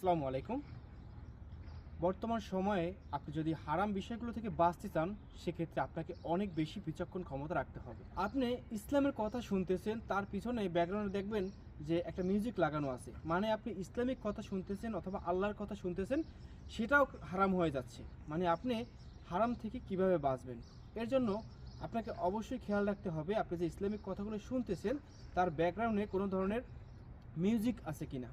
আসসালামু আলাইকুম। বর্তমান সময়ে আপনি যদি হারাম বিষয়গুলো থেকে বাঁচতে চান, সেক্ষেত্রে আপনাকে অনেক বেশি বিচক্ষণ ক্ষমতা রাখতে হবে। আপনি ইসলামের কথা শুনতেছেন, তার পিছনে ব্যাকগ্রাউন্ডে দেখবেন যে একটা মিউজিক লাগানো আছে, মানে আপনি ইসলামিক কথা শুনতেছেন অথবা আল্লাহর কথা শুনতেছেন, সেটাও হারাম হয়ে যাচ্ছে। মানে আপনি হারাম থেকে কিভাবে বাঁচবেন, এর জন্য আপনাকে অবশ্যই খেয়াল রাখতে হবে আপনি যে ইসলামিক কথাগুলো শুনতেছেন তার ব্যাকগ্রাউন্ডে কোনো ধরনের মিউজিক আছে কিনা।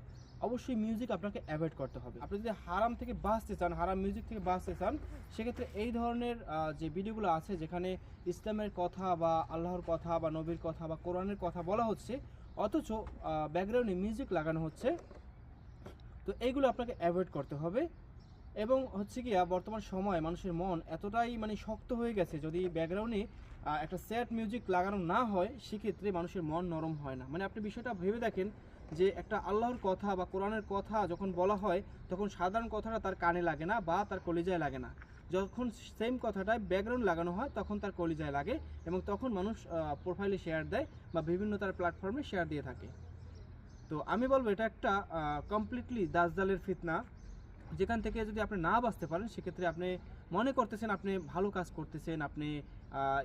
অবশ্যই মিউজিক আপনাকে অ্যাভয়েড করতে হবে। আপনি যদি হারাম থেকে বাঁচতে চান, হারাম মিউজিক থেকে বাঁচতে চান, সেক্ষেত্রে এই ধরনের যে ভিডিওগুলো আছে যেখানে ইসলামের কথা বা আল্লাহর কথা বা নবীর কথা বা কোরআনের কথা বলা হচ্ছে, অথচ ব্যাকগ্রাউন্ডে মিউজিক লাগানো হচ্ছে, তো এইগুলো আপনাকে অ্যাভয়েড করতে হবে। এবং হচ্ছে গিয়া বর্তমান সময়ে মানুষের মন এতটাই মানে শক্ত হয়ে গেছে, যদি ব্যাকগ্রাউন্ডে একটা স্যাড মিউজিক লাগানো না হয়, সেক্ষেত্রে মানুষের মন নরম হয় না। মানে আপনি বিষয়টা ভেবে দেখেন যে একটা আল্লাহর কথা বা কোরআনের কথা যখন বলা হয়, তখন সাধারণ কথাটা তার কানে লাগে না বা তার কলিজায় লাগে না। যখন সেম কথাটায় ব্যাকগ্রাউন্ড লাগানো হয়, তখন তার কলিজায় লাগে, এবং তখন মানুষ প্রোফাইলে শেয়ার দেয় বা বিভিন্ন তার প্ল্যাটফর্মে শেয়ার দিয়ে থাকে। তো আমি বলবো এটা একটা কমপ্লিটলি দাজ্জালের ফিতনা, যেখান থেকে যদি আপনি না বাঁচতে পারেন, সেক্ষেত্রে আপনি মনে করতেছেন আপনি ভালো কাজ করতেছেন, আপনি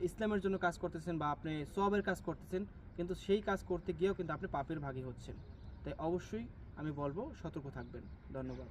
ইসলামের জন্য কাজ করতেছেন বা আপনি সওয়াবের কাজ করতেছেন, কিন্তু সেই কাজ করতে গিয়েও কিন্তু আপনি পাপের ভাগী হচ্ছেন। তাই অবশ্যই আমি বলবো সতর্ক থাকবেন। ধন্যবাদ।